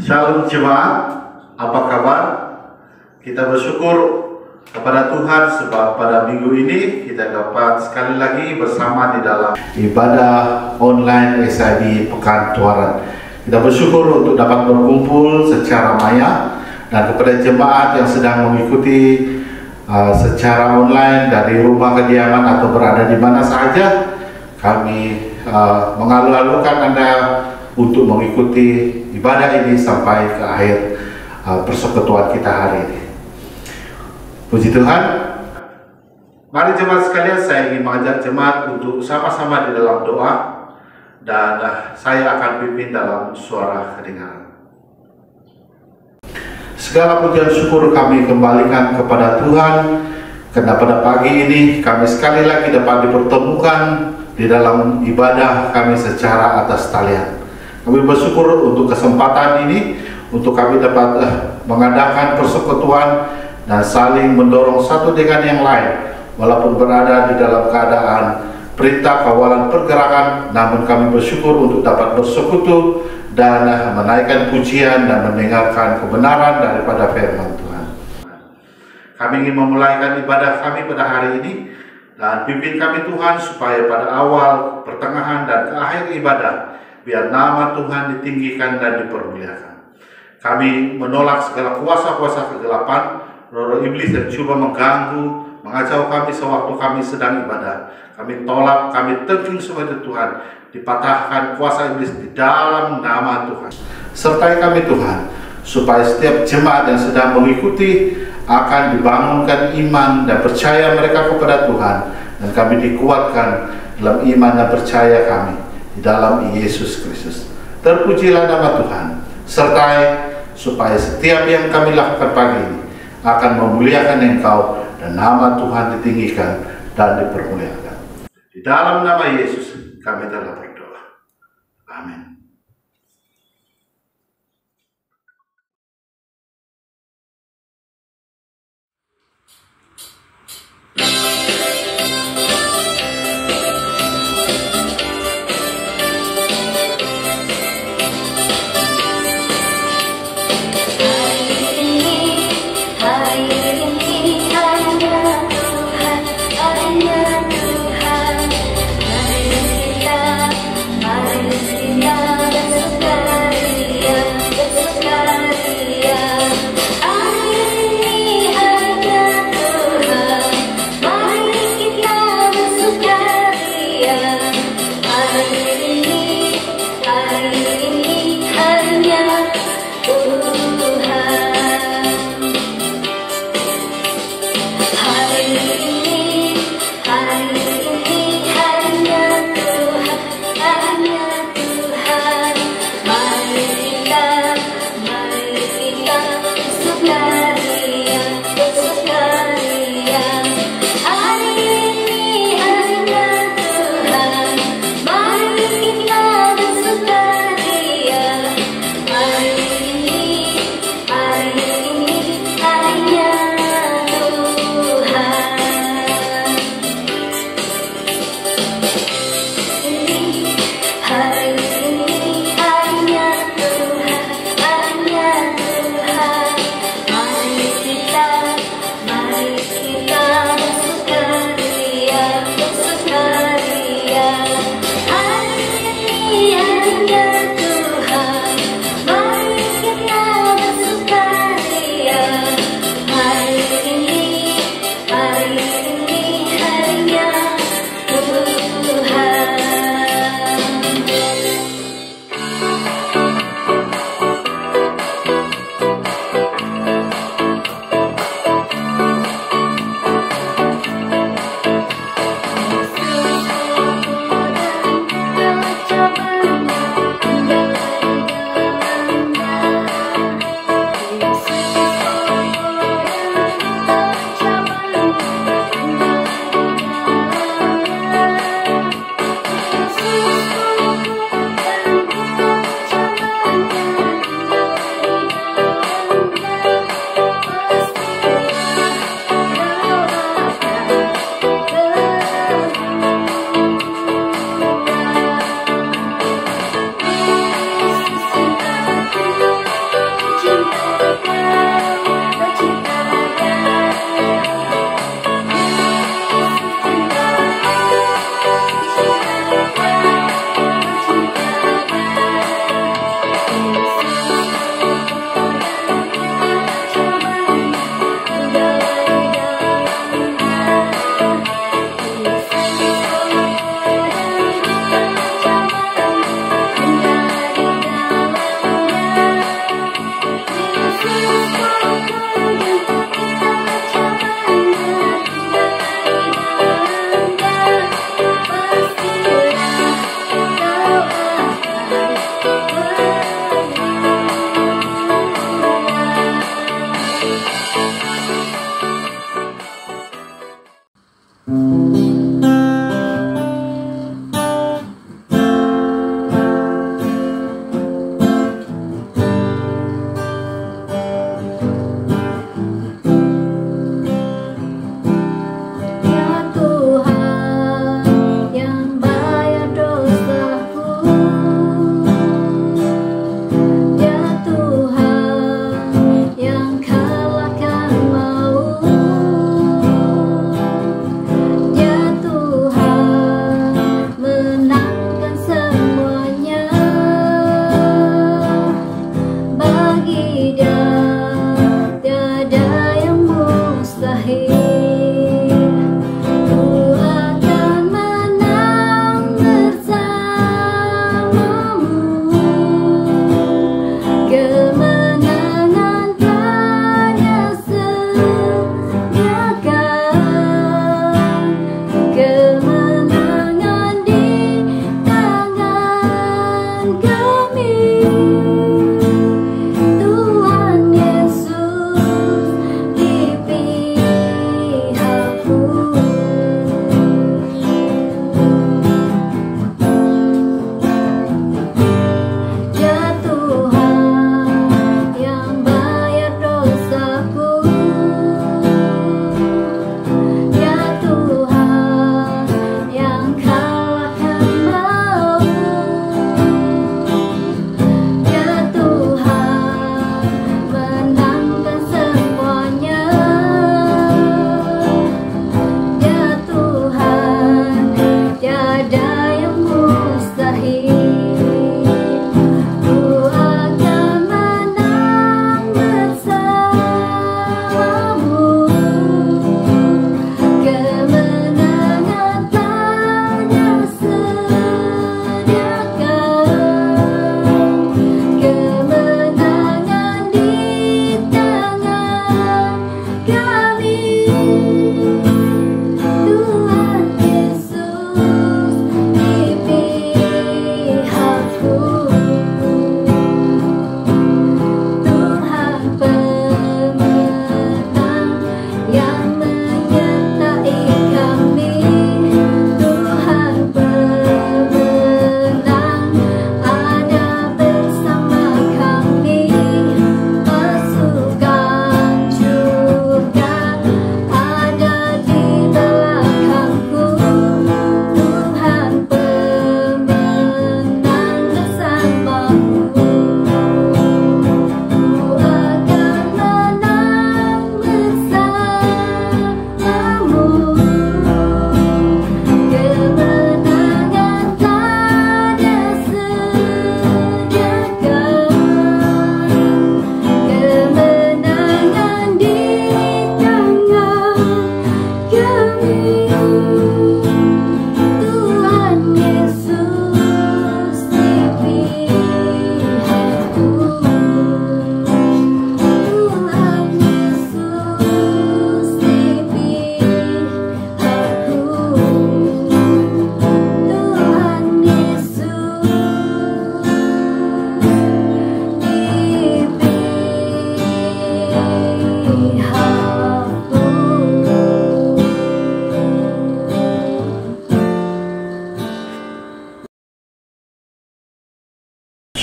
Shalom jemaat, apa kabar? Kita bersyukur kepada Tuhan sebab pada minggu ini kita dapat sekali lagi bersama di dalam ibadah online SIB Pekan Tuaran. Kita bersyukur untuk dapat berkumpul secara maya, dan kepada jemaat yang sedang mengikuti secara online dari rumah kediaman atau berada di mana saja, kami mengalu-alukan Anda untuk mengikuti ibadah ini sampai ke akhir persekutuan kita hari ini. Puji Tuhan. Mari jemaat sekalian, saya ingin mengajak jemaat untuk sama-sama di dalam doa, dan saya akan pimpin dalam suara kedengaran. Segala pujian syukur kami kembalikan kepada Tuhan, karena pada pagi ini kami sekali lagi dapat dipertemukan di dalam ibadah kami secara atas talian. Kami bersyukur untuk kesempatan ini, untuk kami dapat mengadakan persekutuan dan saling mendorong satu dengan yang lain, walaupun berada di dalam keadaan perintah kawalan pergerakan, namun kami bersyukur untuk dapat bersekutu dan menaikkan pujian dan mendengarkan kebenaran daripada firman Tuhan. Kami ingin memulaikan ibadah kami pada hari ini, dan pimpin kami Tuhan supaya pada awal, pertengahan, dan ke akhir ibadah, biar nama Tuhan ditinggikan dan dipermuliakan. Kami menolak segala kuasa-kuasa kegelapan, roh iblis yang coba mengganggu, mengacau kami sewaktu kami sedang ibadah. Kami tolak, kami tengking semua itu Tuhan. Dipatahkan kuasa iblis di dalam nama Tuhan. Sertai kami Tuhan, supaya setiap jemaat yang sedang mengikuti akan dibangunkan iman dan percaya mereka kepada Tuhan, dan kami dikuatkan dalam iman dan percaya kami di dalam Yesus Kristus. Terpujilah nama Tuhan. Sertai supaya setiap yang kami lakukan pagi ini akan memuliakan Engkau dan nama Tuhan ditinggikan dan dipermuliakan. Di dalam nama Yesus kami telah berdoa. Amin. Kita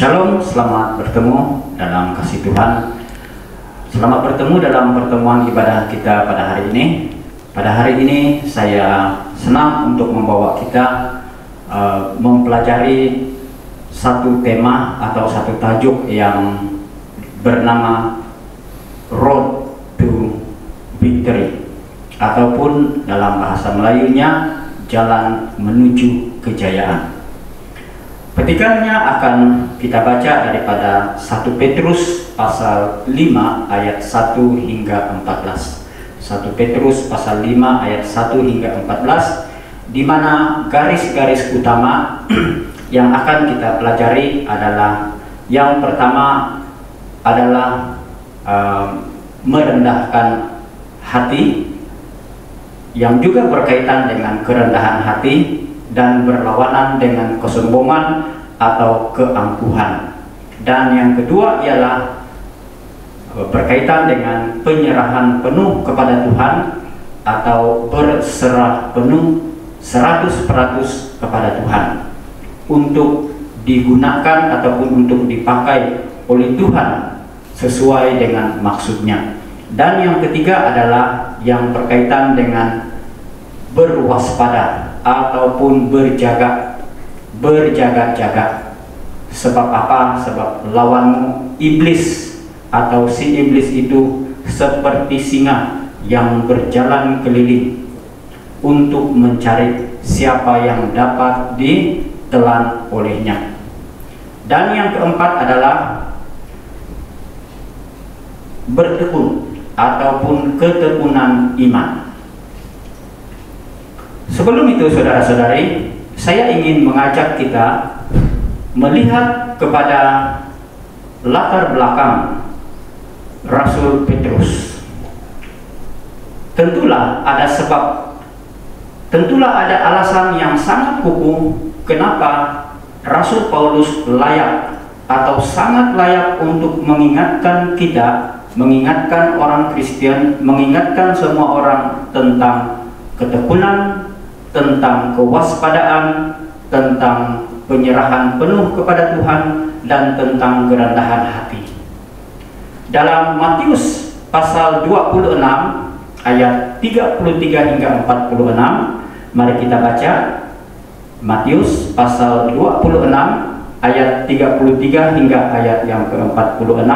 Shalom, selamat bertemu dalam kasih Tuhan. Selamat bertemu dalam pertemuan ibadah kita pada hari ini. Pada hari ini saya senang untuk membawa kita mempelajari satu tema atau satu tajuk yang bernama Road to Victory, ataupun dalam bahasa Melayunya Jalan Menuju Kejayaan. Petikannya akan kita baca daripada 1 Petrus pasal 5 ayat 1 hingga 14. 1 Petrus pasal 5 ayat 1 hingga 14, di mana garis-garis utama yang akan kita pelajari adalah, yang pertama adalah merendahkan hati, yang juga berkaitan dengan kerendahan hati dan berlawanan dengan kesombongan atau keangkuhan. Dan yang kedua ialah berkaitan dengan penyerahan penuh kepada Tuhan atau berserah penuh 100% kepada Tuhan untuk digunakan ataupun untuk dipakai oleh Tuhan sesuai dengan maksudnya. Dan yang ketiga adalah yang berkaitan dengan berwaspada ataupun berjaga-jaga. Sebab apa? Sebab lawanmu iblis, atau si iblis itu seperti singa yang berjalan keliling untuk mencari siapa yang dapat ditelan olehnya. Dan yang keempat adalah bertekun ataupun ketekunan iman. Sebelum itu, saudara-saudari, saya ingin mengajak kita melihat kepada latar belakang Rasul Petrus. Tentulah ada sebab, tentulah ada alasan yang sangat kukuh kenapa Rasul Paulus layak atau sangat layak untuk mengingatkan kita, mengingatkan orang Kristen, mengingatkan semua orang tentang ketekunan, tentang kewaspadaan, tentang penyerahan penuh kepada Tuhan, dan tentang kerendahan hati. Dalam Matius pasal 26 ayat 33 hingga 46, mari kita baca Matius pasal 26 ayat 33 hingga ayat yang ke-46.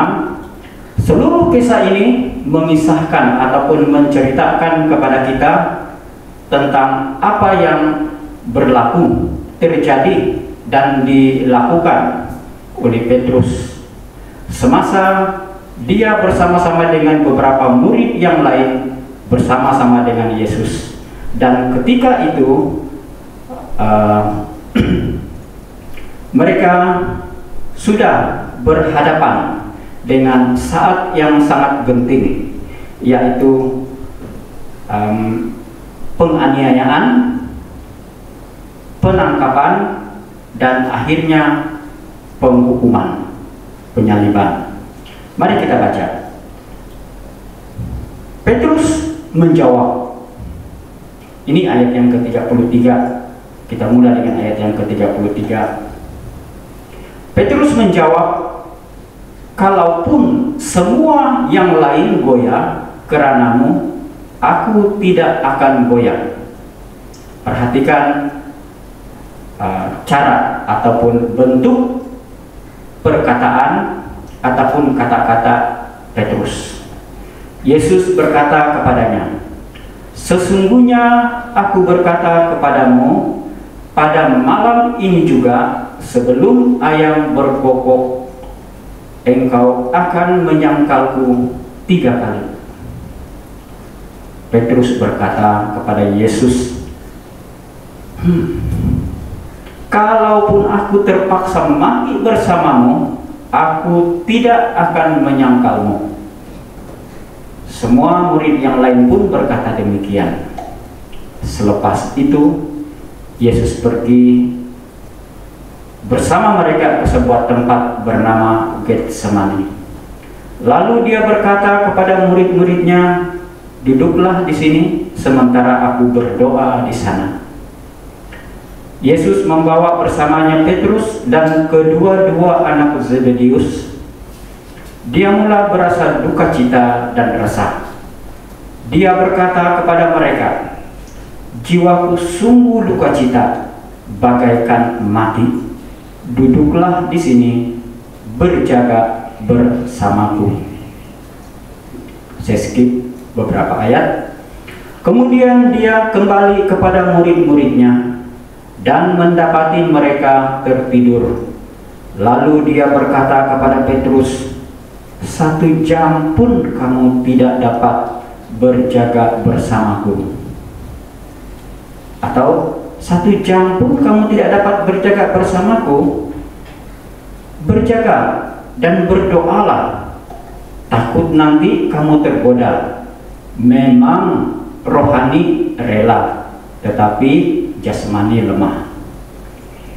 Seluruh kisah ini mengisahkan ataupun menceritakan kepada kita tentang apa yang berlaku, terjadi dan dilakukan oleh Petrus semasa dia bersama-sama dengan beberapa murid yang lain, bersama-sama dengan Yesus. Dan ketika itu mereka sudah berhadapan dengan saat yang sangat genting, yaitu penganiayaan, penangkapan, dan akhirnya penghukuman, penyaliban. Mari kita baca. Petrus menjawab. Ini ayat yang ke-33. Kita mulai dengan ayat yang ke-33. Petrus menjawab, "Kalaupun semua yang lain goyah keranamu, aku tidak akan goyah." Perhatikan cara ataupun bentuk perkataan ataupun kata-kata Petrus. Yesus berkata kepadanya, "Sesungguhnya aku berkata kepadamu, pada malam ini juga sebelum ayam berkokok, engkau akan menyangkalku 3 kali." Petrus berkata kepada Yesus, "Kalaupun aku terpaksa mati bersamamu, aku tidak akan menyangkalmu." Semua murid yang lain pun berkata demikian. Selepas itu, Yesus pergi bersama mereka ke sebuah tempat bernama Getsemani. Lalu dia berkata kepada murid-muridnya, "Duduklah di sini sementara aku berdoa di sana." Yesus membawa bersamanya Petrus dan kedua-dua anak Zebedeus. Dia mula berasa duka cita dan resah. Dia berkata kepada mereka, "Jiwaku sungguh duka cita, bagaikan mati. Duduklah di sini, berjaga bersamaku." Saya skip beberapa ayat. Kemudian dia kembali kepada murid-muridnya dan mendapati mereka tertidur. Lalu dia berkata kepada Petrus, "1 jam pun kamu tidak dapat berjaga bersamaku." Atau 1 jam pun kamu tidak dapat berjaga bersamaku. Berjaga dan berdoalah, takut nanti kamu tergoda. Memang rohani rela, tetapi jasmani lemah.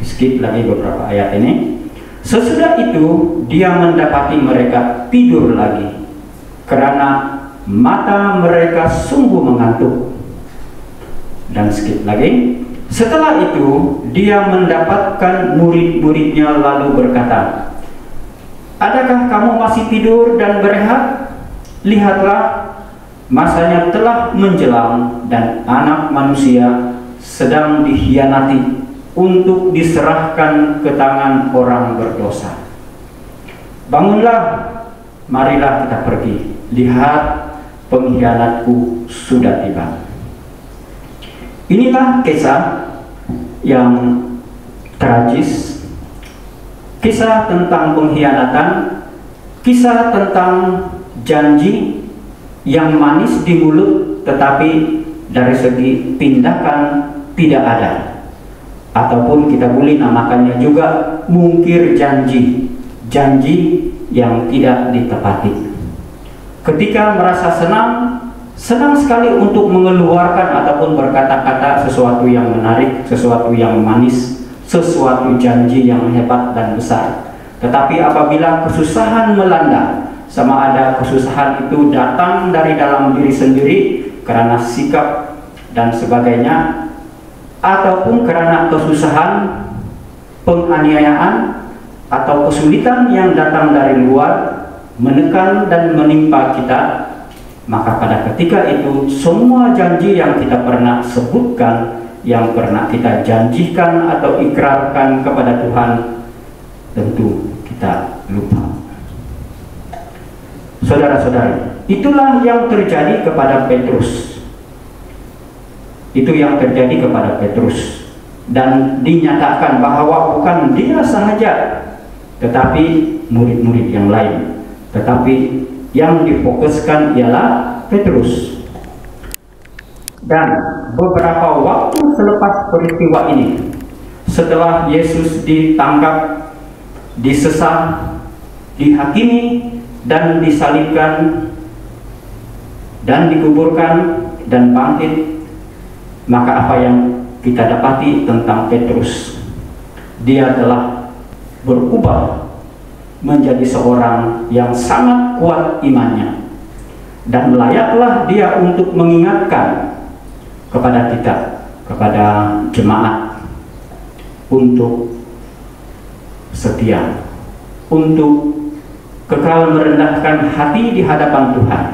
Skip lagi beberapa ayat ini. Sesudah itu dia mendapati mereka tidur lagi, karena mata mereka sungguh mengantuk. Dan skip lagi. Setelah itu dia mendapatkan murid-muridnya lalu berkata, "Adakah kamu masih tidur dan berehat? Lihatlah, masanya telah menjelang dan Anak Manusia sedang dikhianati untuk diserahkan ke tangan orang berdosa. Bangunlah, marilah kita pergi. Lihat, pengkhianatku sudah tiba." Inilah kisah yang tragis, kisah tentang pengkhianatan, kisah tentang janji yang manis di mulut tetapi dari segi tindakan tidak ada, ataupun kita boleh namakannya juga mungkir janji, janji yang tidak ditepati. Ketika merasa senang sekali untuk mengeluarkan ataupun berkata-kata sesuatu yang menarik, sesuatu yang manis, sesuatu janji yang hebat dan besar. Tetapi apabila kesusahan melanda, sama ada kesusahan itu datang dari dalam diri sendiri karena sikap dan sebagainya, ataupun karena kesusahan, penganiayaan, atau kesulitan yang datang dari luar menekan dan menimpa kita, maka pada ketika itu semua janji yang kita pernah sebutkan, yang pernah kita janjikan atau ikrarkan kepada Tuhan, tentu kita lupa. Saudara-saudari, itulah yang terjadi kepada Petrus. Itu yang terjadi kepada Petrus. Dan dinyatakan bahwa bukan dia sahaja, tetapi murid-murid yang lain. Tetapi yang difokuskan ialah Petrus. Dan beberapa waktu selepas peristiwa ini, setelah Yesus ditangkap, disesat, dihakimi, dan disalibkan, dan dikuburkan, dan bangkit, maka apa yang kita dapati tentang Petrus? Dia telah berubah menjadi seorang yang sangat kuat imannya, dan layaklah dia untuk mengingatkan kepada kita, kepada jemaat, untuk setia, untuk kekal merendahkan hati di hadapan Tuhan,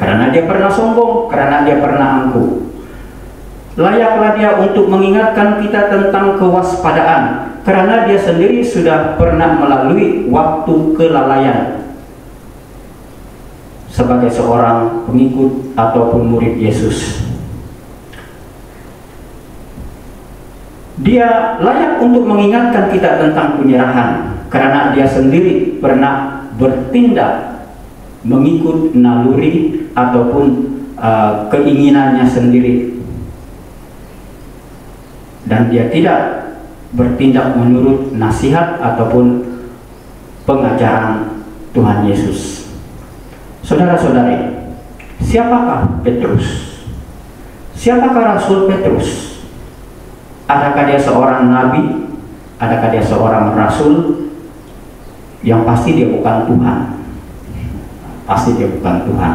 karena dia pernah sombong, karena dia pernah angkuh. Layaklah dia untuk mengingatkan kita tentang kewaspadaan, karena dia sendiri sudah pernah melalui waktu kelalaian sebagai seorang pengikut ataupun murid Yesus. Dia layak untuk mengingatkan kita tentang penyerahan, karena dia sendiri pernah bertindak mengikut naluri ataupun keinginannya sendiri, dan dia tidak bertindak menurut nasihat ataupun pengajaran Tuhan Yesus. Saudara-saudari, siapakah Petrus? Siapakah Rasul Petrus? Adakah dia seorang nabi? Adakah dia seorang rasul? Yang pasti dia bukan Tuhan. Pasti dia bukan Tuhan.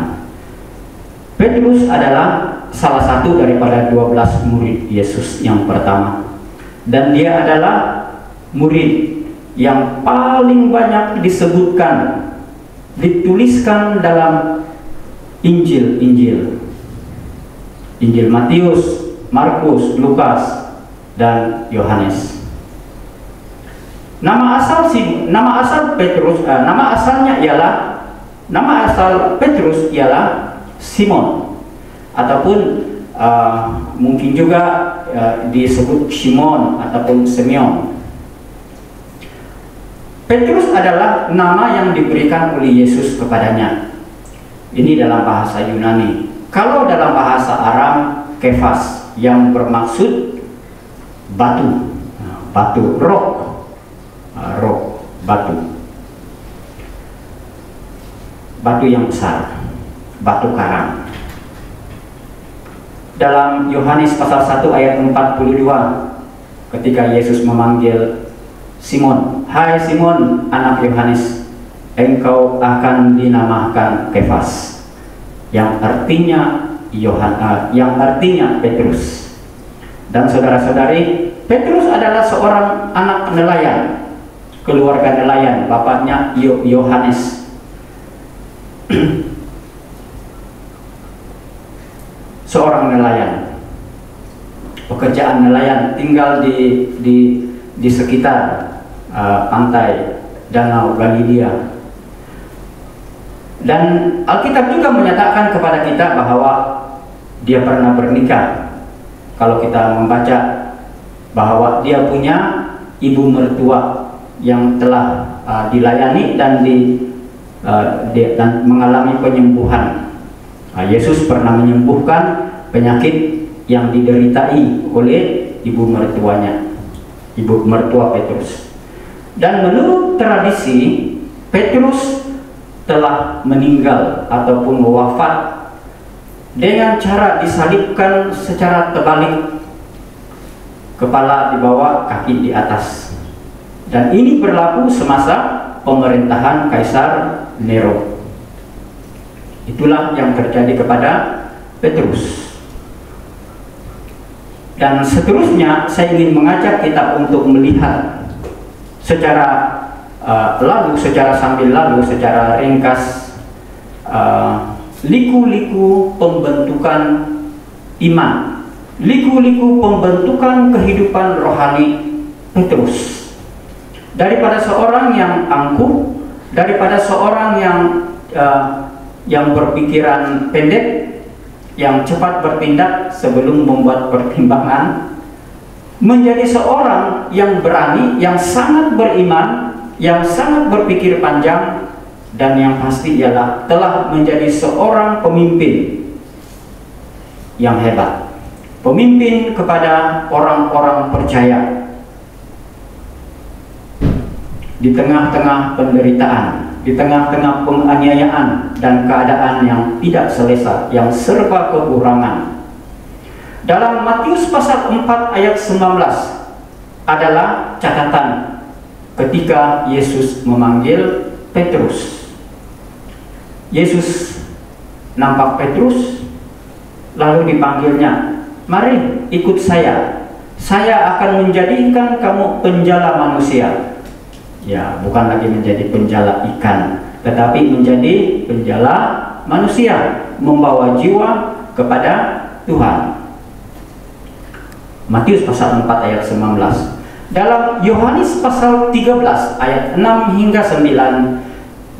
Petrus adalah salah satu daripada 12 murid Yesus yang pertama. dan dia adalah murid yang paling banyak disebutkan, dituliskan dalam Injil Matius, Markus, Lukas, dan Yohanes. Nama asal Petrus ialah Simon, ataupun mungkin juga disebut Simon ataupun Simeon. Petrus adalah nama yang diberikan oleh Yesus kepadanya. Ini dalam bahasa Yunani. Kalau dalam bahasa Aram, Kefas, yang bermaksud batu, rock, batu yang besar, batu karang. Dalam Yohanes pasal 1 ayat 42, ketika Yesus memanggil Simon, "Hai Simon, anak Yohanes, engkau akan dinamakan Kefas," yang artinya Petrus. Dan saudara-saudari, Petrus adalah seorang anak nelayan, keluarga nelayan, bapaknya Yohanes. Seorang nelayan, pekerjaan nelayan, tinggal di sekitar pantai Danau Galilea. Dan Alkitab juga menyatakan kepada kita bahwa dia pernah bernikah. Kalau kita membaca bahwa dia punya ibu mertua yang telah dilayani dan mengalami penyembuhan. Yesus pernah menyembuhkan penyakit yang dideritai oleh ibu mertuanya, ibu mertua Petrus. Dan menurut tradisi, Petrus telah meninggal ataupun wafat dengan cara disalibkan secara terbalik, kepala di bawah, kaki di atas. Dan ini berlaku semasa pemerintahan Kaisar Nero. Itulah yang terjadi kepada Petrus. Dan seterusnya saya ingin mengajak kita untuk melihat secara secara ringkas liku-liku pembentukan iman, liku-liku pembentukan kehidupan rohani Petrus. Daripada seorang yang angkuh, daripada seorang yang berpikiran pendek, yang cepat bertindak sebelum membuat pertimbangan, menjadi seorang yang berani, yang sangat beriman, yang sangat berpikir panjang, dan yang pasti ialah telah menjadi seorang pemimpin yang hebat, pemimpin kepada orang-orang percaya di tengah-tengah penderitaan, di tengah-tengah penganiayaan dan keadaan yang tidak selesa, yang serba kekurangan. Dalam Matius pasal 4 ayat 19 adalah catatan ketika Yesus memanggil Petrus. Yesus nampak Petrus, lalu dipanggilnya, "Mari ikut saya akan menjadikan kamu penjala manusia." Ya, bukan lagi menjadi penjala ikan, tetapi menjadi penjala manusia, membawa jiwa kepada Tuhan. Matius pasal 4 ayat 19. Dalam Yohanes pasal 13 ayat 6 hingga 9,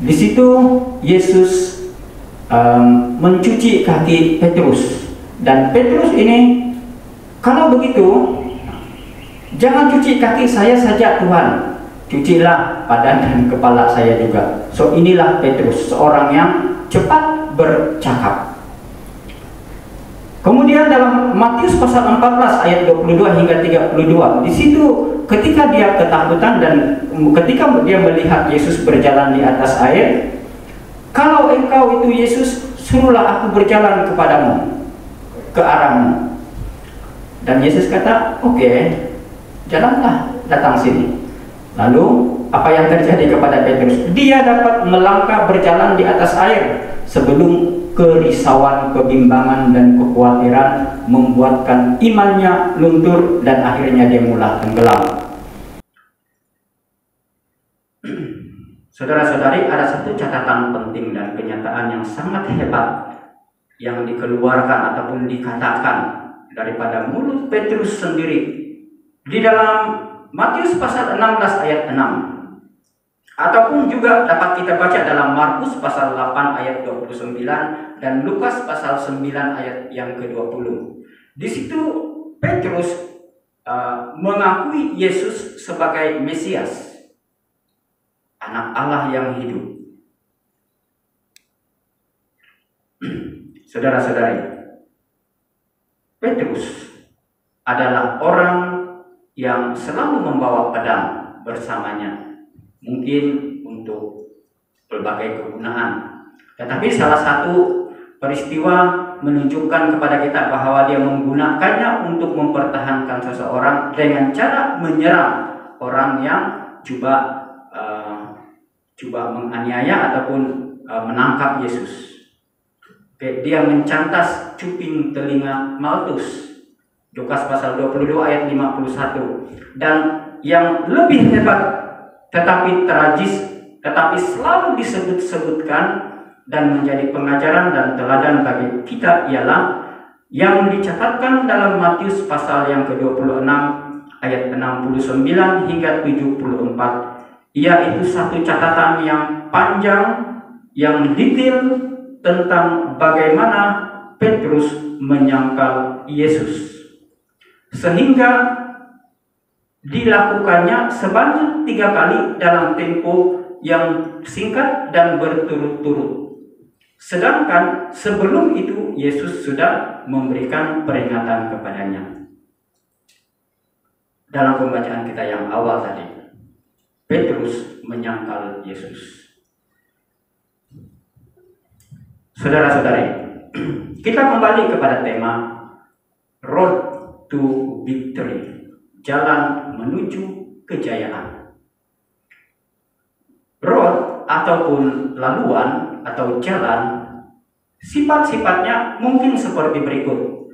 di situ Yesus mencuci kaki Petrus. Dan Petrus ini, "Kalau begitu, jangan cuci kaki saya saja Tuhan, cucilah badan dan kepala saya juga." So inilah Petrus, seorang yang cepat bercakap. Kemudian dalam Matius pasal 14 ayat 22 hingga 32, di situ ketika dia ketakutan dan ketika dia melihat Yesus berjalan di atas air, "Kalau engkau itu Yesus, suruhlah aku berjalan kepadamu, ke arahmu." Dan Yesus kata, "Oke, jalanlah, datang sini." Lalu apa yang terjadi kepada Petrus? Dia dapat melangkah berjalan di atas air sebelum kerisauan, kebimbangan, dan kekhawatiran membuatkan imannya luntur dan akhirnya dia mulai tenggelam. Saudara-saudari, ada satu catatan penting dan kenyataan yang sangat hebat yang dikeluarkan ataupun dikatakan daripada mulut Petrus sendiri di dalam Matius pasal 16 ayat 6, ataupun juga dapat kita baca dalam Markus pasal 8 ayat 29 dan Lukas pasal 9 ayat yang ke-20. Di situ Petrus mengakui Yesus sebagai Mesias, anak Allah yang hidup. Saudara-saudari, Petrus adalah orang yang selalu membawa pedang bersamanya, mungkin untuk berbagai kegunaan. Tetapi salah satu peristiwa menunjukkan kepada kita bahwa dia menggunakannya untuk mempertahankan seseorang dengan cara menyerang orang yang coba menganiaya ataupun menangkap Yesus. Dia mencantas cuping telinga Maltus, Lukas pasal 22 ayat 51. Dan yang lebih hebat tetapi tragis, tetapi selalu disebut-sebutkan dan menjadi pengajaran dan teladan bagi kita ialah yang dicatatkan dalam Matius pasal yang ke-26 ayat 69 hingga 74, yaitu satu catatan yang panjang, yang detail tentang bagaimana Petrus menyangkal Yesus, sehingga dilakukannya sebanyak 3 kali dalam tempo yang singkat dan berturut-turut. Sedangkan sebelum itu Yesus sudah memberikan peringatan kepadanya. Dalam pembacaan kita yang awal tadi, Petrus menyangkal Yesus. Saudara-saudari, kita kembali kepada tema Road to Victory, jalan menuju kejayaan. Road ataupun laluan atau jalan, sifat-sifatnya mungkin seperti berikut.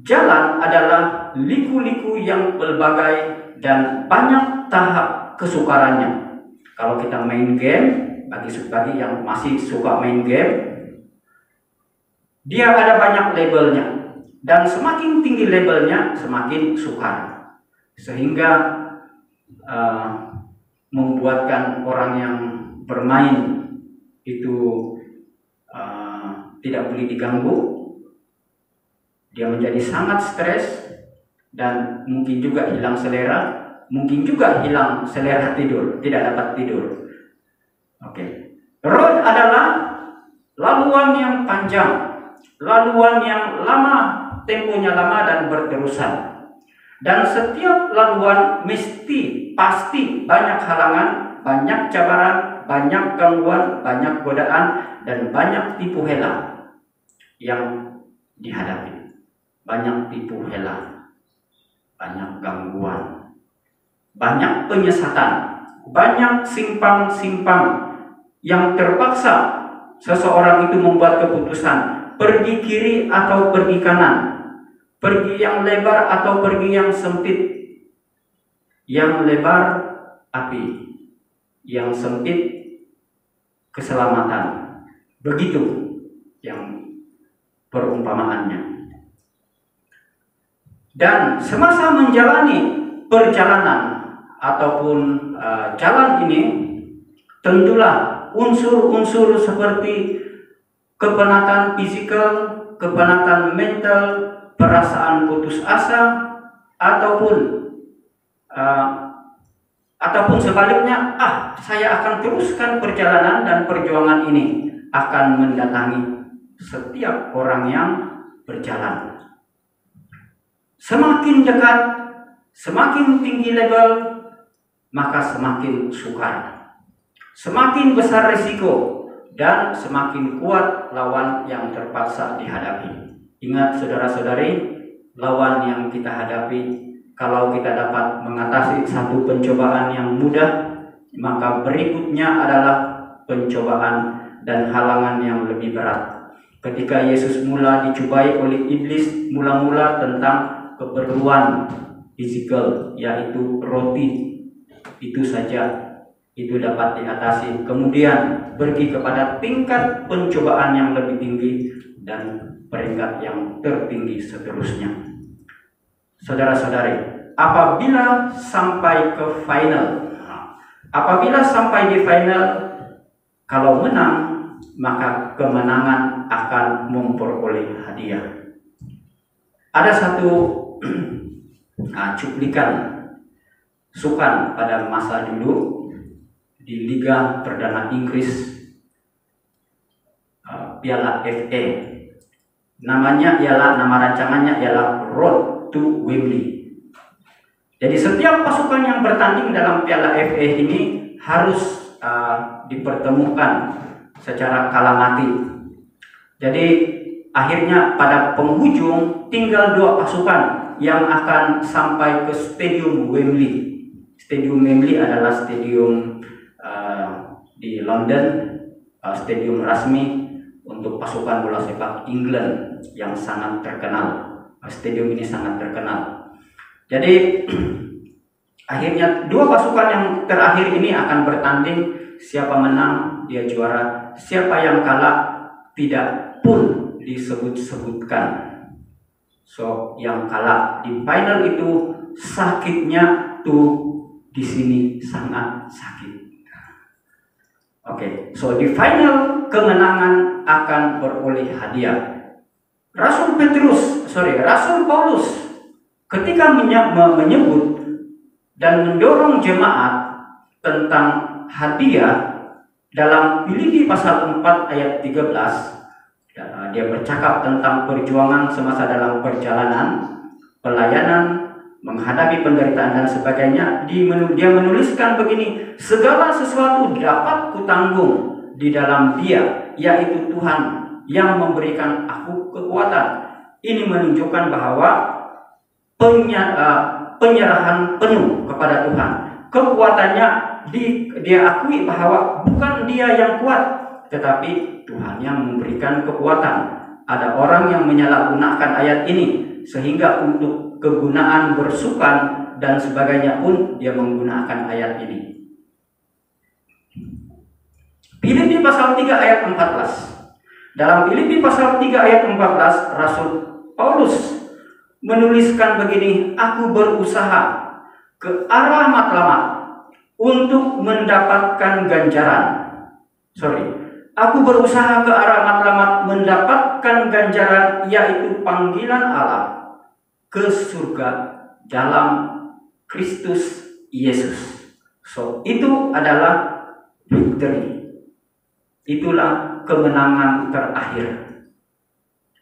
Jalan adalah liku-liku yang berbagai dan banyak tahap kesukarannya. Kalau kita main game, bagi yang masih suka main game, dia ada banyak labelnya, dan semakin tinggi labelnya semakin sukar, sehingga membuatkan orang yang bermain itu tidak boleh diganggu. Dia menjadi sangat stres dan mungkin juga hilang selera, mungkin juga hilang selera tidur, tidak dapat tidur. Road adalah laluan yang panjang, laluan yang lama, temponya lama dan berterusan. Dan setiap laluan pasti banyak halangan, banyak cabaran, banyak gangguan, banyak godaan, dan banyak tipu hela yang dihadapi. Banyak tipu hela, banyak gangguan, banyak penyesatan, banyak simpang-simpang yang terpaksa seseorang itu membuat keputusan pergi kiri atau pergi kanan, pergi yang lebar atau pergi yang sempit. Yang lebar api, yang sempit keselamatan. Begitu yang perumpamaannya. Dan semasa menjalani perjalanan ataupun jalan ini, tentulah unsur-unsur seperti kepenatan fisikal, kepenatan mental, perasaan putus asa, ataupun sebaliknya, saya akan teruskan perjalanan dan perjuangan ini, akan mendatangi setiap orang yang berjalan. Semakin dekat, semakin tinggi level, maka semakin sukar. Semakin besar risiko dan semakin kuat lawan yang terpaksa dihadapi. Ingat saudara-saudari, lawan yang kita hadapi, kalau kita dapat mengatasi satu pencobaan yang mudah, maka berikutnya adalah pencobaan dan halangan yang lebih berat. Ketika Yesus mula dicobai oleh iblis, mula-mula tentang keperluan fisikal, yaitu roti, itu saja, itu dapat diatasi. Kemudian pergi kepada tingkat pencobaan yang lebih tinggi dan peringkat yang tertinggi seterusnya. Saudara-saudari, apabila sampai ke final, apabila sampai di final, kalau menang, maka kemenangan akan memperoleh hadiah. Ada satu cuplikan sukan pada masa dulu di Liga Perdana Inggris, Piala FA. Nama rancangannya ialah Road to Wembley. Jadi setiap pasukan yang bertanding dalam Piala FA ini harus dipertemukan secara kalah mati. Jadi akhirnya pada penghujung tinggal 2 pasukan yang akan sampai ke Stadium Wembley. Stadium Wembley adalah stadium di London, stadium resmi untuk pasukan bola sepak England yang sangat terkenal. Stadium ini sangat terkenal. Jadi akhirnya 2 pasukan yang terakhir ini akan bertanding. Siapa menang dia juara, siapa yang kalah tidak pun disebut-sebutkan. So yang kalah di final itu sakitnya tuh di sini sangat sakit. Oke, so di final kemenangan akan beroleh hadiah. Rasul Paulus ketika menyebut dan mendorong jemaat tentang hadiah dalam Filipi pasal 4 ayat 13, dia bercakap tentang perjuangan semasa dalam perjalanan, pelayanan, menghadapi penderitaan dan sebagainya. Dia menuliskan begini, segala sesuatu dapat kutanggung di dalam Dia, yaitu Tuhan yang memberikan aku kekuatan. Ini menunjukkan bahwa penyerahan penuh kepada Tuhan. Kekuatannya dia akui bahwa bukan dia yang kuat, tetapi Tuhan yang memberikan kekuatan. Ada orang yang menyalahgunakan ayat ini sehingga untuk kegunaan bersukan dan sebagainya pun dia menggunakan ayat ini. Filipi pasal 3 ayat 14. Dalam Filipi pasal 3 ayat 14, Rasul Paulus menuliskan begini, aku berusaha ke arah matlamat untuk mendapatkan ganjaran. Aku berusaha ke arah matlamat mendapatkan ganjaran, yaitu panggilan Allah ke surga dalam Kristus Yesus. So itu adalah victory. Itulah kemenangan terakhir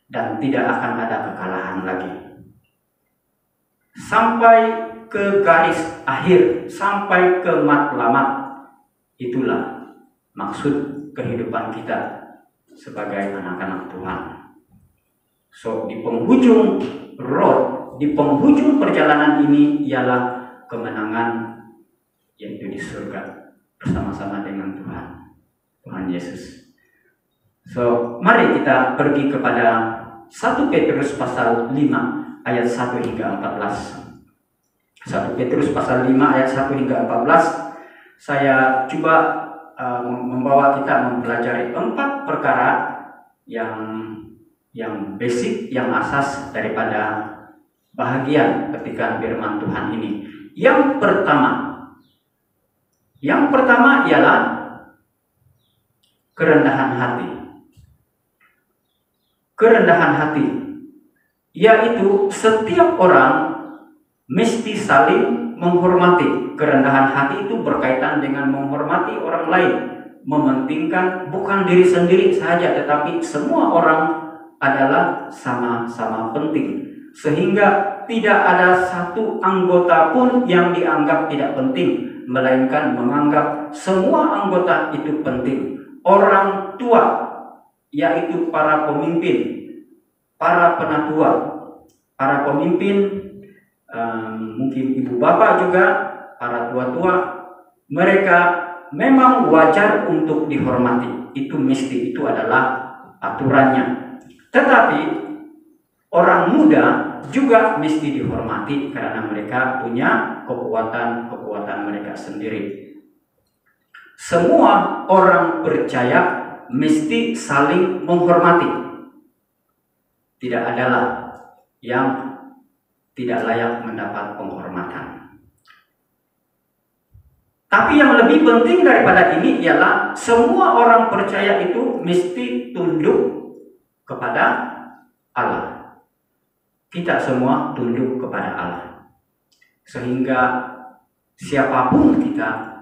dan tidak akan ada kekalahan lagi. Sampai ke garis akhir, sampai ke matlamat. Itulah maksud kehidupan kita sebagai anak-anak Tuhan. So di penghujung di penghujung perjalanan ini ialah kemenangan, yaitu di surga bersama-sama dengan Tuhan Yesus. So mari kita pergi kepada 1 Petrus pasal 5 ayat 1 hingga 14. 1 Petrus pasal 5 ayat 1 hingga 14. Saya coba membawa kita mempelajari 4 perkara yang basic, yang asas daripada bahagian ketika firman Tuhan ini. Yang pertama ialah kerendahan hati. Kerendahan hati, yaitu setiap orang mesti saling menghormati. Kerendahan hati itu berkaitan dengan menghormati orang lain, mementingkan bukan diri sendiri saja, tetapi semua orang adalah sama-sama penting, sehingga tidak ada satu anggota pun yang dianggap tidak penting, melainkan menganggap semua anggota itu penting. Orang tua, yaitu para pemimpin, para penatua, para pemimpin, mungkin ibu bapak juga, para tua-tua, mereka memang wajar untuk dihormati. Itu mesti, itu adalah aturannya. Tetapi orang muda juga mesti dihormati karena mereka punya kekuatan mereka sendiri. Semua orang percaya mesti saling menghormati. Tidak adalah yang tidak layak mendapat penghormatan. Tapi yang lebih penting daripada ini ialah semua orang percaya itu mesti tunduk kepada Allah. Kita semua tunduk kepada Allah. Sehingga siapapun kita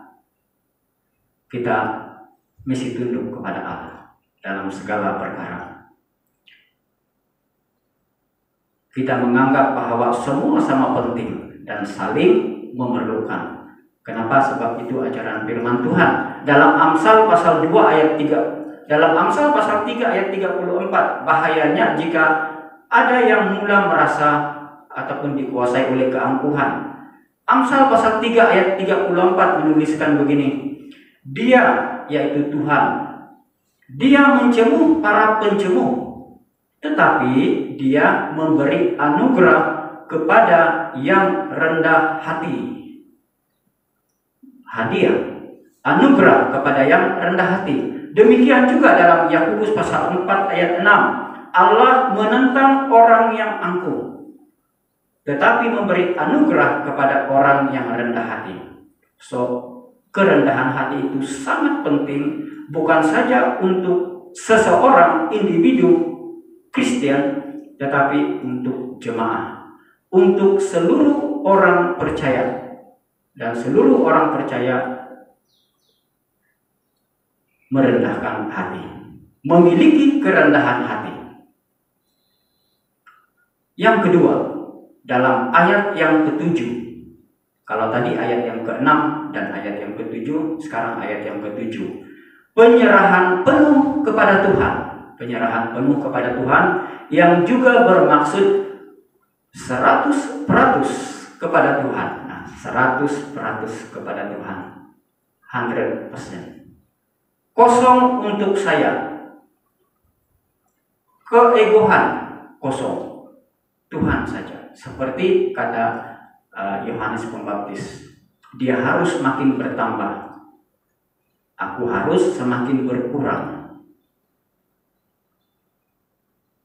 mesti tunduk kepada Allah dalam segala perkara. Kita menganggap bahwa semua sama penting dan saling memerlukan. Kenapa? Sebab itu ajaran firman Tuhan. Dalam Amsal pasal 2 ayat 3. Dalam Amsal pasal 3 ayat 34. Bahayanya jika ada yang mula merasa ataupun dikuasai oleh keangkuhan. Amsal pasal 3 ayat 34 menuliskan begini. Dia, yaitu Tuhan, dia mencemuh para pencemuh, tetapi dia memberi anugerah kepada yang rendah hati. Hadiah, anugerah kepada yang rendah hati. Demikian juga dalam Yakobus pasal 4 ayat 6. Allah menentang orang yang angkuh, tetapi memberi anugerah kepada orang yang rendah hati. So, kerendahan hati itu sangat penting, bukan saja untuk seseorang individu Kristen, tetapi untuk jemaah, untuk seluruh orang percaya. Dan seluruh orang percaya merendahkan hati, memiliki kerendahan hati. Yang kedua, dalam ayat yang ke-7. Kalau tadi ayat yang ke-6 dan ayat yang ke-7, sekarang ayat yang ke-7. Penyerahan penuh kepada Tuhan. Penyerahan penuh kepada Tuhan yang juga bermaksud 100% kepada Tuhan. Nah, 100% kepada Tuhan. 100%. Kosong untuk saya. Keegoan kosong. Tuhan saja. Seperti kata Yohanes Pembaptis, dia harus makin bertambah, aku harus semakin berkurang.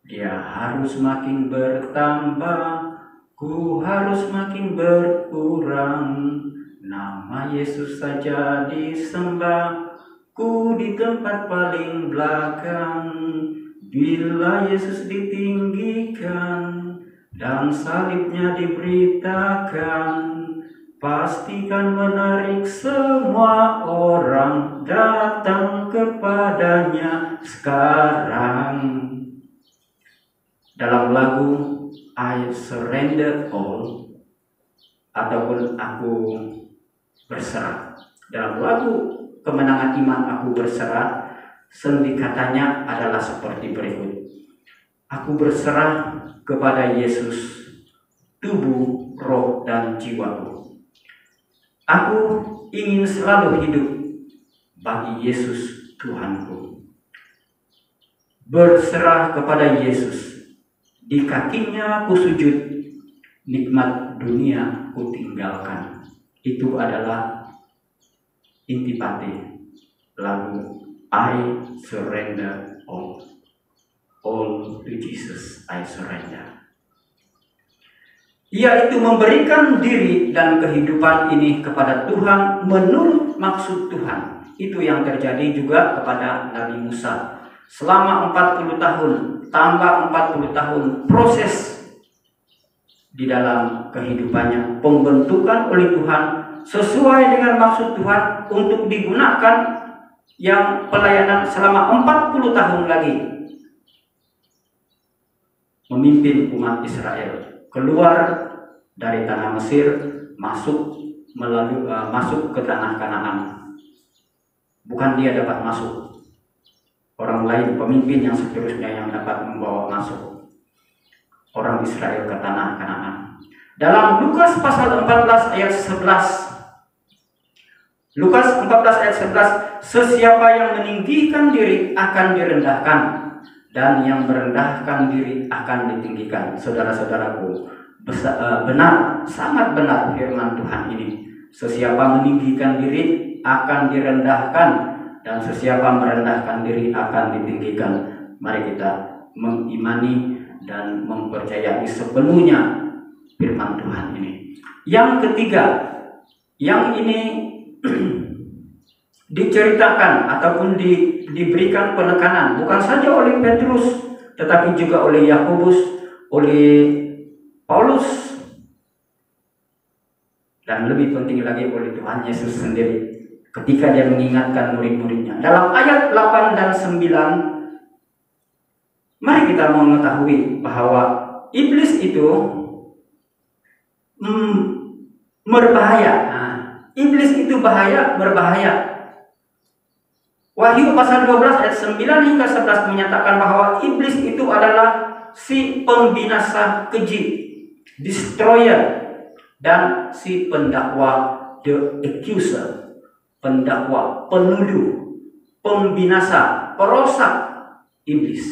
Dia harus makin bertambah, ku harus makin berkurang. Nama Yesus saja disembah, ku di tempat paling belakang. Bila Yesus ditinggikan dan salibnya diberitakan, pastikan menarik semua orang datang kepadanya sekarang. Dalam lagu I Surrender All ataupun Aku Berserah, dalam lagu Kemenangan Iman Aku Berserah, sendi katanya adalah seperti berikut. Aku berserah kepada Yesus, tubuh, roh, dan jiwaku. Aku ingin selalu hidup bagi Yesus Tuhanku. Berserah kepada Yesus, di kakinya aku sujud, nikmat dunia ku tinggalkan. Itu adalah intipati lagu I Surrender All. All to Jesus I surrender. Yaitu memberikan diri dan kehidupan ini kepada Tuhan menurut maksud Tuhan. Itu yang terjadi juga kepada Nabi Musa. Selama 40 tahun, tambah 40 tahun proses di dalam kehidupannya, pembentukan oleh Tuhan sesuai dengan maksud Tuhan untuk digunakan yang pelayanan selama 40 tahun lagi. Memimpin umat Israel keluar dari tanah Mesir, masuk ke tanah Kanaan. Bukan dia dapat masuk, orang lain, pemimpin yang seterusnya yang dapat membawa masuk orang Israel ke tanah Kanaan. Dalam Lukas pasal 14 ayat 11, Lukas 14 ayat 11, sesiapa yang meninggikan diri akan direndahkan, dan yang merendahkan diri akan ditinggikan. Saudara-saudaraku, benar, sangat benar firman Tuhan ini. Sesiapa meninggikan diri akan direndahkan, dan sesiapa merendahkan diri akan ditinggikan. Mari kita mengimani dan mempercayai sepenuhnya firman Tuhan ini. Yang ketiga, yang ini diceritakan ataupun diberikan penekanan bukan saja oleh Petrus, tetapi juga oleh Yakobus, oleh Paulus, dan lebih penting lagi oleh Tuhan Yesus sendiri ketika dia mengingatkan murid-muridnya. Dalam ayat 8 dan 9, mari kita mengetahui bahwa iblis itu berbahaya. Iblis itu berbahaya. Wahyu pasal 12 ayat 9 hingga 11 menyatakan bahwa iblis itu adalah si pembinasa keji, destroyer, dan si pendakwa, the accuser, pendakwa, penuduh, pembinasa, perosak. Iblis,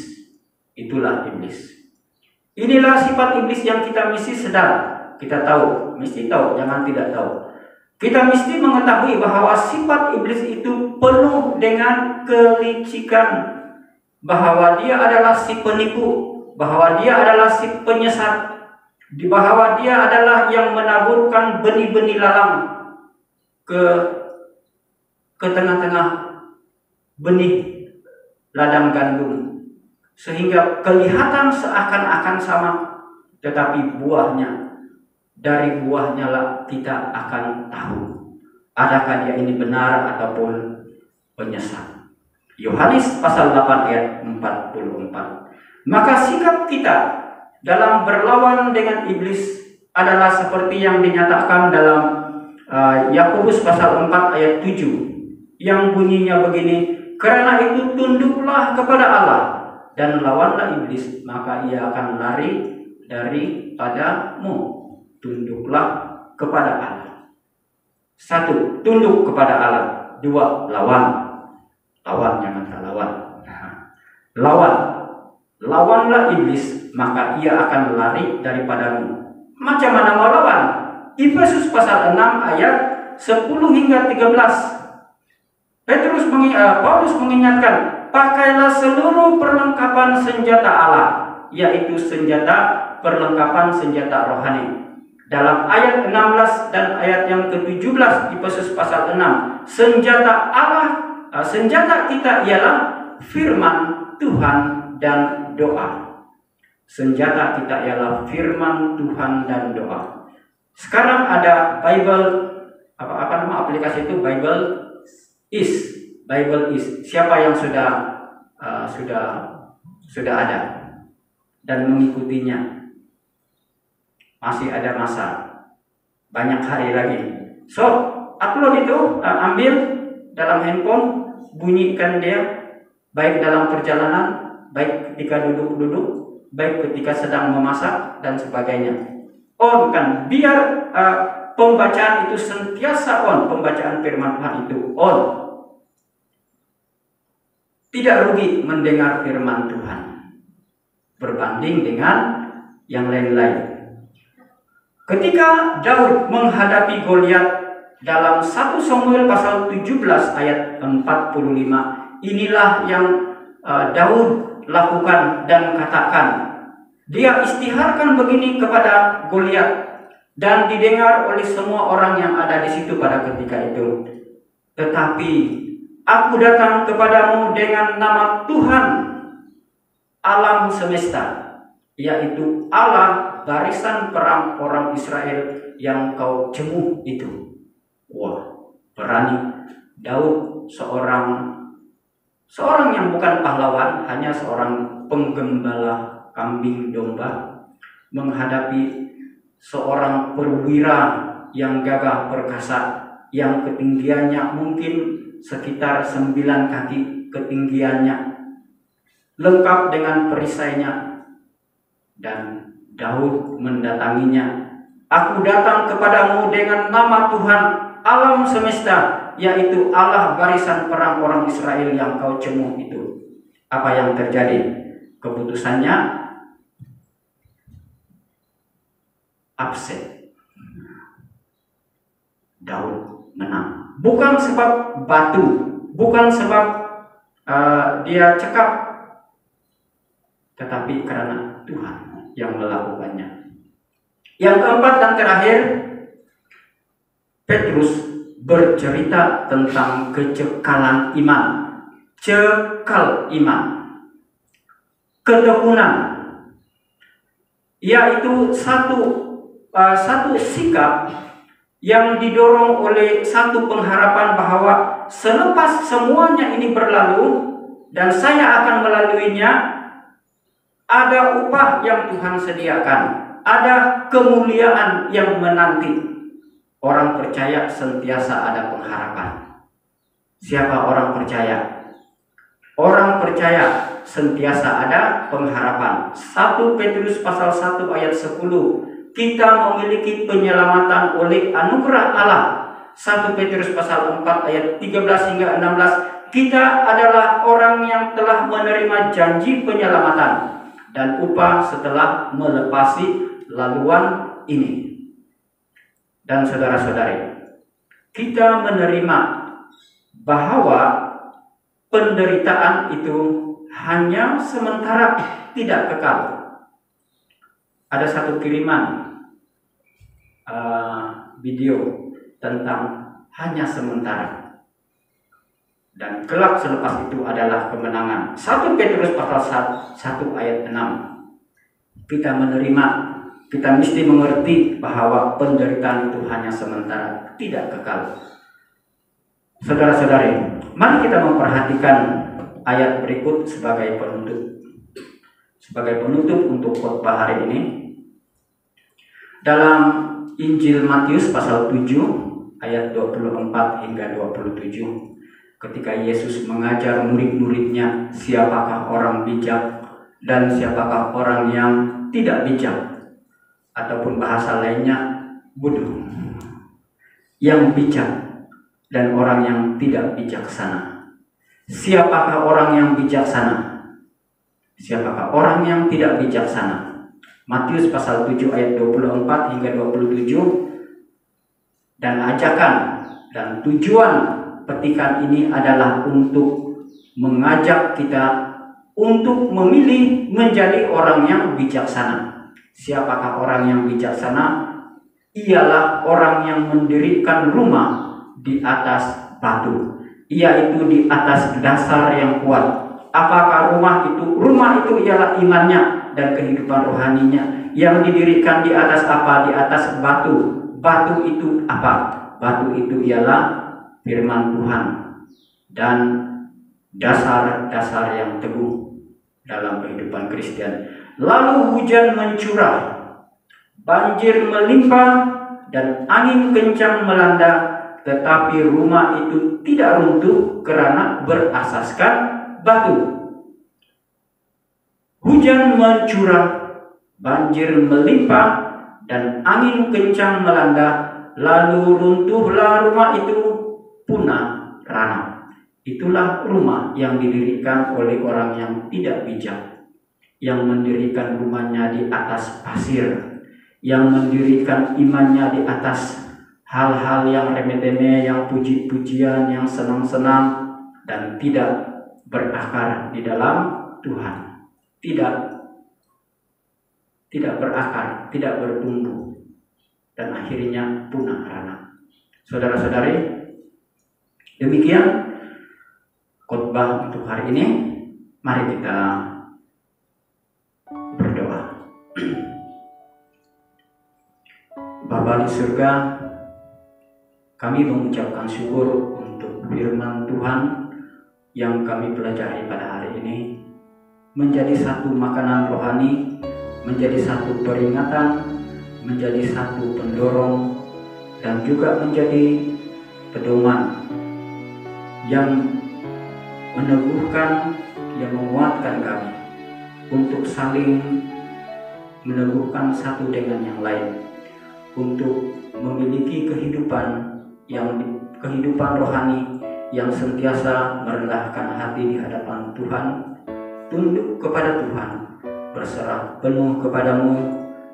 itulah iblis. Inilah sifat iblis yang kita mesti sadar. Kita tahu, mesti tahu, jangan tidak tahu. Kita mesti mengetahui bahwa sifat iblis itu penuh dengan kelicikan, bahwa dia adalah si penipu, bahwa dia adalah si penyesat, bahwa dia adalah yang menaburkan benih-benih lalang ke tengah-tengah benih ladang gandum, sehingga kelihatan seakan-akan sama, tetapi buahnya, dari buahnya lah kita akan tahu adakah dia ini benar ataupun penyesat. Yohanes pasal 8 ayat 44. Maka sikap kita dalam berlawan dengan iblis adalah seperti yang dinyatakan dalam Yakobus pasal 4 ayat 7, yang bunyinya begini, karena itu tunduklah kepada Allah dan lawanlah iblis, maka ia akan lari daripadamu. Tunduklah kepada Allah. 1, tunduk kepada Allah. 2, lawan. Jangan lawan. Lawanlah iblis, maka ia akan lari daripadamu. Macam mana mau lawan? Efesus pasal 6 ayat 10 hingga 13. Paulus mengingatkan, pakailah seluruh perlengkapan senjata Allah, yaitu perlengkapan senjata rohani. Dalam ayat 16 dan ayat yang ke-17 di Efesus pasal 6, senjata kita ialah firman Tuhan dan doa. Senjata kita ialah firman Tuhan dan doa. Sekarang ada Bible, apa nama aplikasi itu? Bible is. Siapa yang sudah ada dan mengikutinya? Masih ada masa, banyak hari lagi. So, upload itu, ambil dalam handphone, bunyikan dia, baik dalam perjalanan, baik ketika duduk-duduk, baik ketika sedang memasak dan sebagainya. On kan, biar pembacaan itu sentiasa on, pembacaan firman Tuhan itu on. Tidak rugi mendengar firman Tuhan berbanding dengan yang lain-lain. Ketika Daud menghadapi Goliat dalam 1 Samuel pasal 17 ayat 45, inilah yang Daud lakukan dan katakan. Dia istiharkan begini kepada Goliat dan didengar oleh semua orang yang ada di situ pada ketika itu. Tetapi aku datang kepadamu dengan nama Tuhan alam semesta, yaitu Allah barisan perang orang Israel yang kau jemuh itu. Wah, berani. Daud seorang yang bukan pahlawan, hanya seorang penggembala kambing domba, menghadapi seorang perwira yang gagah perkasa, yang ketinggiannya mungkin sekitar 9 kaki ketinggiannya, lengkap dengan perisainya. Dan Daud mendatanginya. Aku datang kepadamu dengan nama Tuhan alam semesta, yaitu Allah barisan perang orang Israel yang kau cemooh itu. Apa yang terjadi? Keputusannya upset. Daud menang. Bukan sebab batu, bukan sebab dia cekap, tetapi karena Tuhan yang melakukannya. Yang keempat dan terakhir, Petrus bercerita tentang kecekalan iman, cekal iman, ketekunan, yaitu satu sikap yang didorong oleh satu pengharapan bahwa selepas semuanya ini berlalu dan saya akan melaluinya, ada upah yang Tuhan sediakan, ada kemuliaan yang menanti. Orang percaya sentiasa ada pengharapan. Siapa orang percaya? Orang percaya sentiasa ada pengharapan. 1 Petrus pasal 1 ayat 10. Kita memiliki penyelamatan oleh anugerah Allah. 1 Petrus pasal 4 ayat 13 hingga 16. Kita adalah orang yang telah menerima janji penyelamatan dan upah setelah melepasi laluan ini. Dan saudara-saudari, kita menerima bahwa penderitaan itu hanya sementara, tidak kekal. Ada satu kiriman video tentang hanya sementara, dan kelak selepas itu adalah kemenangan. 1 Petrus pasal 1 ayat 6. Kita menerima, kita mesti mengerti bahwa penderitaan itu hanya sementara, tidak kekal. Saudara-saudari, mari kita memperhatikan ayat berikut sebagai penutup. Sebagai penutup untuk khotbah hari ini. Dalam Injil Matius pasal 7 ayat 24 hingga 27, ketika Yesus mengajar murid-muridnya siapakah orang bijak dan siapakah orang yang tidak bijak, ataupun bahasa lainnya bodoh, yang bijak dan orang yang tidak bijaksana. Siapakah orang yang bijaksana? Siapakah orang yang tidak bijaksana? Matius pasal 7 ayat 24 hingga 27. Dan ajakan dan tujuan petikan ini adalah untuk mengajak kita untuk memilih menjadi orang yang bijaksana. Siapakah orang yang bijaksana? Ialah orang yang mendirikan rumah di atas batu, yaitu di atas dasar yang kuat. Apakah rumah itu? Rumah itu ialah imannya dan kehidupan rohaninya yang didirikan di atas apa? Di atas batu. Batu itu apa? Batu itu ialah firman Tuhan dan dasar-dasar yang teguh dalam kehidupan Kristen. Lalu hujan mencurah, banjir melimpah, dan angin kencang melanda, tetapi rumah itu tidak runtuh karena berasaskan batu. Hujan mencurah, banjir melimpah, dan angin kencang melanda, lalu runtuhlah rumah itu, punah rana. Itulah rumah yang didirikan oleh orang yang tidak bijak, yang mendirikan rumahnya di atas pasir, yang mendirikan imannya di atas hal-hal yang remeh-temeh, yang puji-pujian, yang senang-senang, dan tidak berakar di dalam Tuhan. Tidak berakar, tidak bertumbuh, dan akhirnya punah rana. Saudara-saudari, demikian khotbah untuk hari ini. Mari kita berdoa. Bapa di surga, kami mengucapkan syukur untuk firman Tuhan yang kami pelajari pada hari ini, menjadi satu makanan rohani, menjadi satu peringatan, menjadi satu pendorong, dan juga menjadi pedoman yang meneguhkan, yang menguatkan kami untuk saling meneguhkan satu dengan yang lain, untuk memiliki kehidupan yang kehidupan rohani yang sentiasa merendahkan hati di hadapan Tuhan, tunduk kepada Tuhan, berserah penuh kepadamu,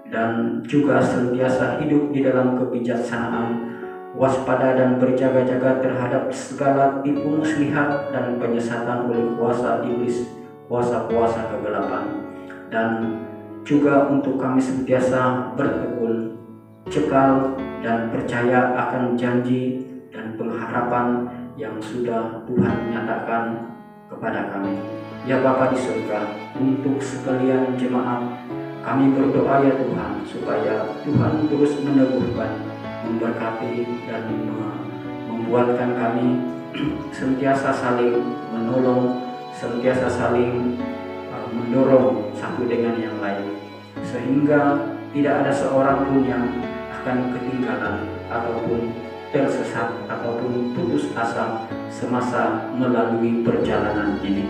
dan juga sentiasa hidup di dalam kebijaksanaan, waspada dan berjaga-jaga terhadap segala tipu muslihat dan penyesatan oleh kuasa iblis, kuasa-kuasa kegelapan. Dan juga untuk kami sentiasa bertekun, cekal, dan percaya akan janji dan pengharapan yang sudah Tuhan nyatakan kepada kami. Ya Bapa di surga, untuk sekalian jemaat, kami berdoa ya Tuhan, supaya Tuhan terus meneguhkan, memberkati, dan membuatkan kami sentiasa saling menolong, sentiasa saling mendorong satu dengan yang lain, sehingga tidak ada seorang pun yang akan ketinggalan ataupun tersesat ataupun putus asa semasa melalui perjalanan ini.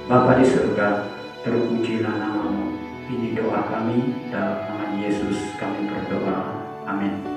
Bapa di surga, terpujilah namamu. Ini doa kami, dalam nama Yesus kami berdoa. Amin.